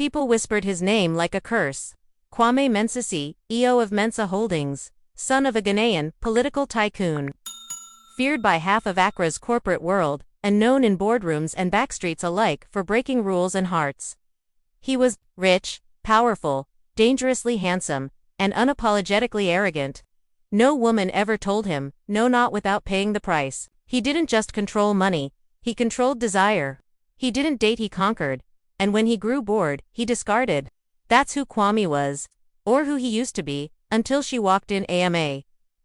People whispered his name like a curse. Kwame Mensah, EO of Mensa Holdings, son of a Ghanaian political tycoon. Feared by half of Accra's corporate world, and known in boardrooms and backstreets alike for breaking rules and hearts. He was rich, powerful, dangerously handsome, and unapologetically arrogant. No woman ever told him, no, not without paying the price. He didn't just control money, he controlled desire. He didn't date, he conquered. And when he grew bored, he discarded. That's who Kwame was. Or who he used to be, until she walked in.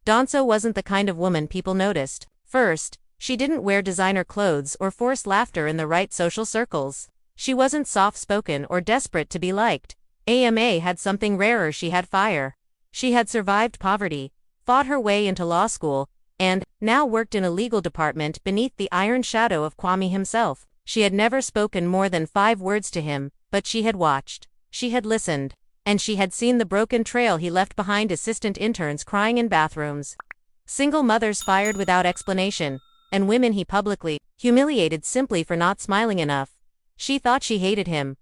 Donso wasn't the kind of woman people noticed. First, she didn't wear designer clothes or force laughter in the right social circles. She wasn't soft-spoken or desperate to be liked. AMA had something rarer. She had fire. She had survived poverty, fought her way into law school, and now worked in a legal department beneath the iron shadow of Kwame himself. She had never spoken more than 5 words to him, but she had watched. She had listened. And she had seen the broken trail he left behind: assistant interns crying in bathrooms, single mothers fired without explanation, and women he publicly humiliated simply for not smiling enough. She thought she hated him.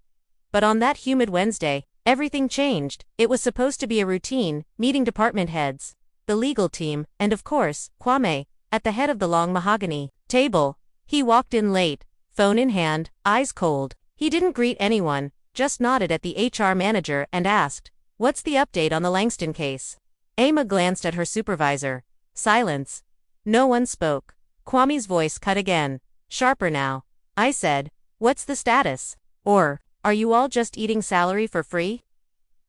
But on that humid Wednesday, everything changed. It was supposed to be a routine, meeting department heads, the legal team, and of course, Kwame, at the head of the long mahogany table. He walked in late, phone in hand, eyes cold. He didn't greet anyone, just nodded at the HR manager and asked, "What's the update on the Langston case?" Emma glanced at her supervisor. Silence. No one spoke. Kwame's voice cut again, sharper now. "I said, what's the status? Or, are you all just eating salary for free?"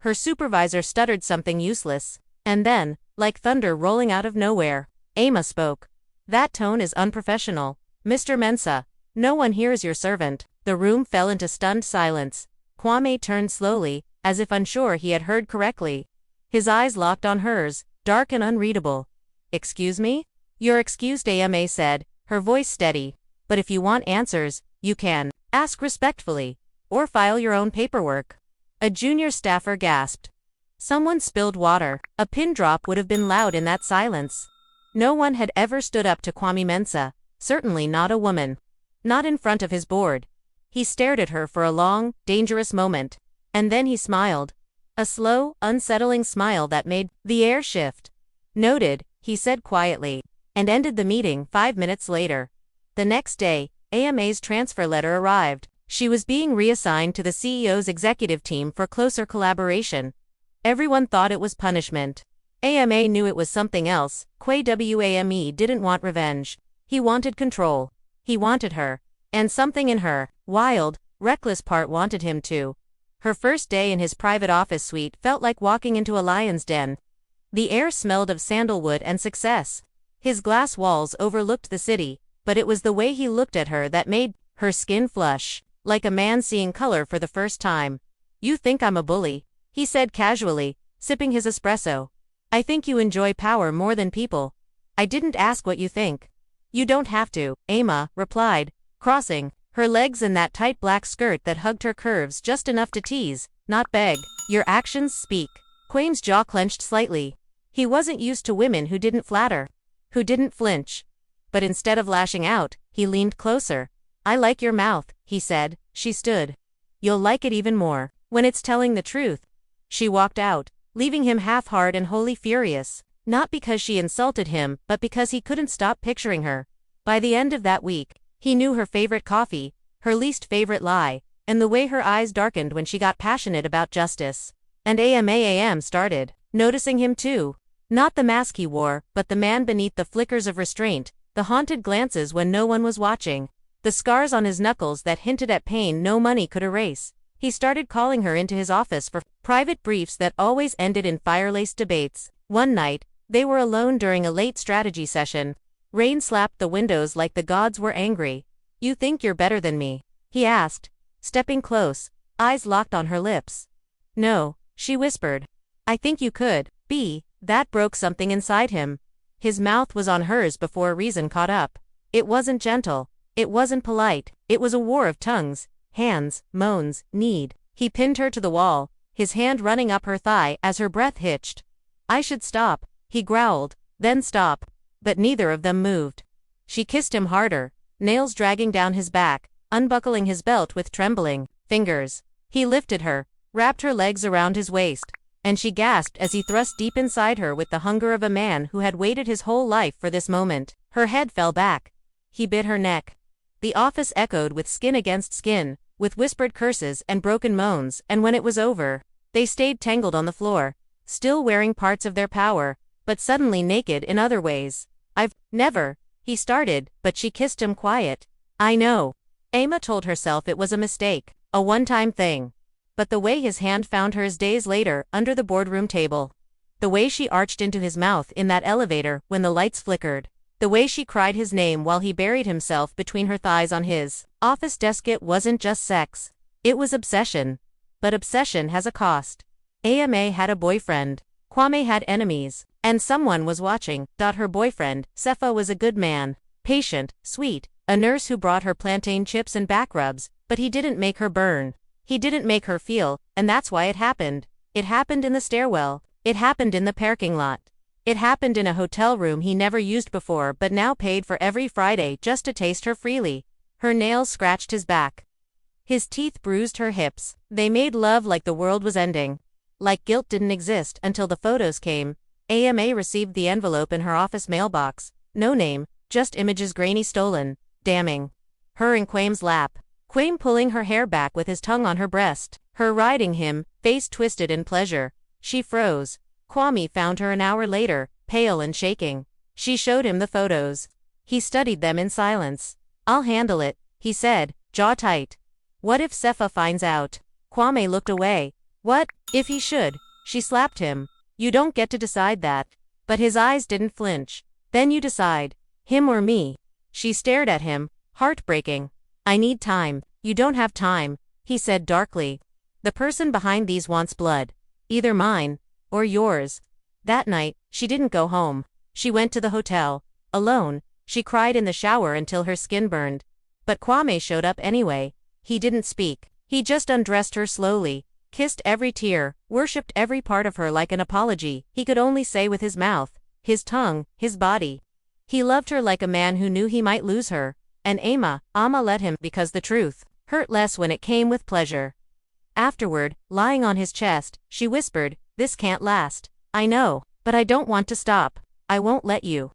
Her supervisor stuttered something useless, and then, like thunder rolling out of nowhere, Emma spoke. "That tone is unprofessional. Mr. Mensah, no one here is your servant." The room fell into stunned silence. Kwame turned slowly, as if unsure he had heard correctly. His eyes locked on hers, dark and unreadable. "Excuse me?" "You're excused," AMA said, her voice steady. "But if you want answers, you can ask respectfully, or file your own paperwork." A junior staffer gasped. Someone spilled water. A pin drop would have been loud in that silence. No one had ever stood up to Kwame Mensah, certainly not a woman. Not in front of his board. He stared at her for a long, dangerous moment, and then he smiled. A slow, unsettling smile that made the air shift. "Noted," he said quietly, and ended the meeting 5 minutes later. The next day, AMA's transfer letter arrived. She was being reassigned to the CEO's executive team for closer collaboration. Everyone thought it was punishment. AMA knew it was something else. Kwame didn't want revenge. He wanted control. He wanted her. And something in her, wild, reckless part wanted him too. Her first day in his private office suite felt like walking into a lion's den. The air smelled of sandalwood and success. His glass walls overlooked the city, but it was the way he looked at her that made her skin flush, like a man seeing color for the first time. "You think I'm a bully," he said casually, sipping his espresso. "I think you enjoy power more than people. I didn't ask what you think." "You don't have to," Emma replied, crossing her legs in that tight black skirt that hugged her curves just enough to tease, not beg. "Your actions speak." Kwame's jaw clenched slightly. He wasn't used to women who didn't flatter, who didn't flinch. But instead of lashing out, he leaned closer. "I like your mouth," he said. She stood. "You'll like it even more when it's telling the truth." She walked out, leaving him half-hearted and wholly furious, not because she insulted him, but because he couldn't stop picturing her. By the end of that week, he knew her favorite coffee, her least favorite lie, and the way her eyes darkened when she got passionate about justice. And AMAAM started noticing him too. Not the mask he wore, but the man beneath the flickers of restraint, the haunted glances when no one was watching, the scars on his knuckles that hinted at pain no money could erase. He started calling her into his office for private briefs that always ended in fire-laced debates. One night, they were alone during a late strategy session. Rain slapped the windows like the gods were angry. "You think you're better than me?" he asked, stepping close, eyes locked on her lips. "No," she whispered. "I think you could be." That broke something inside him. His mouth was on hers before reason caught up. It wasn't gentle. It wasn't polite. It was a war of tongues, hands, moans, need. He pinned her to the wall, his hand running up her thigh as her breath hitched. "I should stop," he growled, "then stop." But neither of them moved. She kissed him harder, nails dragging down his back, unbuckling his belt with trembling fingers. He lifted her, wrapped her legs around his waist, and she gasped as he thrust deep inside her with the hunger of a man who had waited his whole life for this moment. Her head fell back. He bit her neck. The office echoed with skin against skin, with whispered curses and broken moans, and when it was over, they stayed tangled on the floor, still wearing parts of their power, but suddenly naked in other ways. "I've never," he started, but she kissed him quiet. "I know." Emma told herself it was a mistake, a one-time thing. But the way his hand found hers days later under the boardroom table, the way she arched into his mouth in that elevator when the lights flickered, the way she cried his name while he buried himself between her thighs on his office desk, it wasn't just sex. It was obsession. But obsession has a cost. Ama had a boyfriend. Kwame had enemies. And someone was watching. Her boyfriend, Sefa, was a good man. Patient, sweet, a nurse who brought her plantain chips and back rubs, but he didn't make her burn. He didn't make her feel, and that's why it happened. It happened in the stairwell. It happened in the parking lot. It happened in a hotel room he never used before but now paid for every Friday just to taste her freely. Her nails scratched his back. His teeth bruised her hips. They made love like the world was ending. Like guilt didn't exist until the photos came. Ama received the envelope in her office mailbox. No name, just images grainy stolen. Damning. Her in Quame's lap. Quame pulling her hair back with his tongue on her breast. Her riding him, face twisted in pleasure. She froze. Kwame found her an hour later, pale and shaking. She showed him the photos. He studied them in silence. "I'll handle it," he said, jaw tight. "What if Sefa finds out?" Kwame looked away. "What if he should?" She slapped him. "You don't get to decide that." But his eyes didn't flinch. "Then you decide. Him or me." She stared at him, heartbreaking. "I need time." "You don't have time," he said darkly. "The person behind these wants blood. Either mine, or yours." That night, she didn't go home. She went to the hotel. Alone, she cried in the shower until her skin burned. But Kwame showed up anyway. He didn't speak. He just undressed her slowly, kissed every tear, worshipped every part of her like an apology he could only say with his mouth, his tongue, his body. He loved her like a man who knew he might lose her. And Ama let him because the truth hurt less when it came with pleasure. Afterward, lying on his chest, she whispered, "This can't last. I know, but I don't want to stop. I won't let you."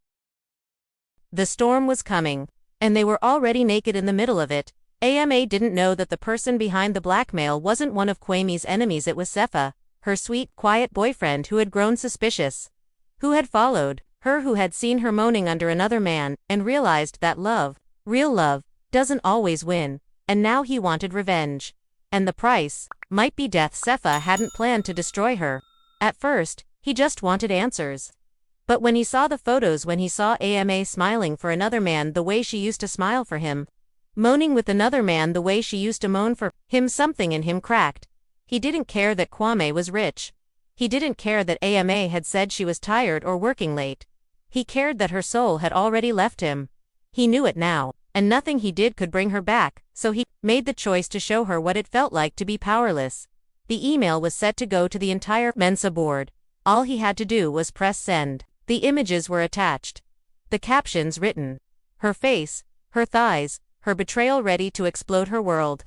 The storm was coming, and they were already naked in the middle of it. Ama didn't know that the person behind the blackmail wasn't one of Kwame's enemies. It was Sefa, her sweet, quiet boyfriend who had grown suspicious, who had followed her, who had seen her moaning under another man, and realized that love, real love, doesn't always win, and now he wanted revenge. And the price might be death. Sefa hadn't planned to destroy her. At first, he just wanted answers. But when he saw the photos, when he saw Ama smiling for another man the way she used to smile for him, moaning with another man the way she used to moan for him, something in him cracked. He didn't care that Kwame was rich. He didn't care that Ama had said she was tired or working late. He cared that her soul had already left him. He knew it now, and nothing he did could bring her back, so he made the choice to show her what it felt like to be powerless. The email was set to go to the entire Mensa board. All he had to do was press send. The images were attached. The captions written. Her face, her thighs, her betrayal, ready to explode her world.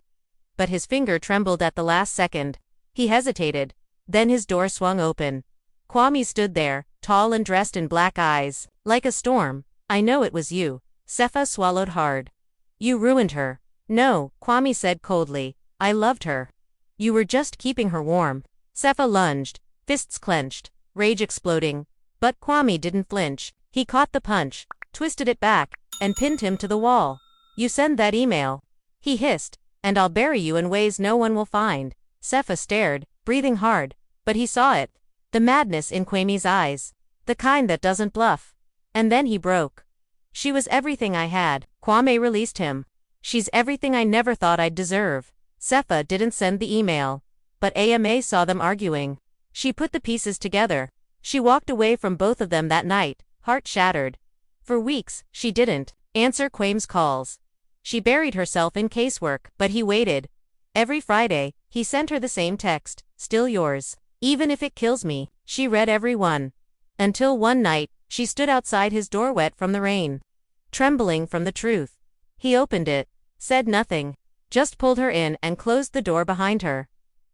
But his finger trembled at the last second. He hesitated. Then his door swung open. Kwame stood there, tall and dressed in black eyes, like a storm. "I know it was you." Sefa swallowed hard. "You ruined her." "No," Kwame said coldly. "I loved her. You were just keeping her warm." Sefa lunged, fists clenched, rage exploding. But Kwame didn't flinch. He caught the punch, twisted it back, and pinned him to the wall. "You send that email," he hissed, "and I'll bury you in ways no one will find." Sefa stared, breathing hard, but he saw it. The madness in Kwame's eyes. The kind that doesn't bluff. And then he broke. "She was everything I had." Kwame released him. "She's everything I never thought I'd deserve." Sefa didn't send the email. But Ama saw them arguing. She put the pieces together. She walked away from both of them that night, heart shattered. For weeks, she didn't answer Kwame's calls. She buried herself in casework, but he waited. Every Friday, he sent her the same text, "Still yours. Even if it kills me." She read every one. Until one night, she stood outside his door wet from the rain, trembling from the truth. He opened it, said nothing, just pulled her in and closed the door behind her.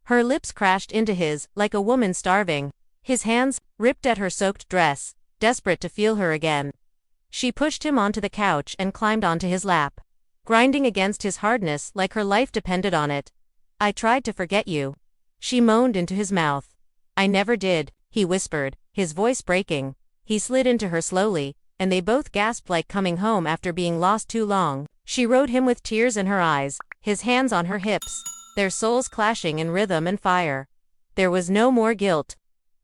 Her lips crashed into his, like a woman starving. His hands ripped at her soaked dress, desperate to feel her again. She pushed him onto the couch and climbed onto his lap, grinding against his hardness like her life depended on it. I tried to forget you, she moaned into his mouth. I never did, he whispered, his voice breaking. He slid into her slowly, and they both gasped like coming home after being lost too long. She rode him with tears in her eyes, his hands on her hips, their souls clashing in rhythm and fire. There was no more guilt.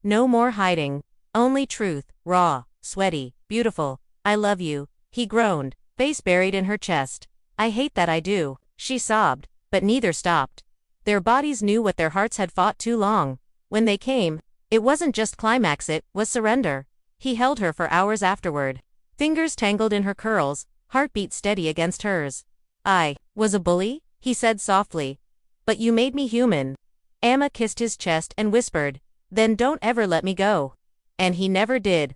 No more hiding. Only truth, raw, sweaty, beautiful. I love you, he groaned, face buried in her chest. I hate that I do, she sobbed, but neither stopped. Their bodies knew what their hearts had fought too long. When they came, it wasn't just climax, it was surrender. He held her for hours afterward, fingers tangled in her curls, heartbeat steady against hers. I was a bully, he said softly. But you made me human. Emma kissed his chest and whispered, then don't ever let me go. And he never did.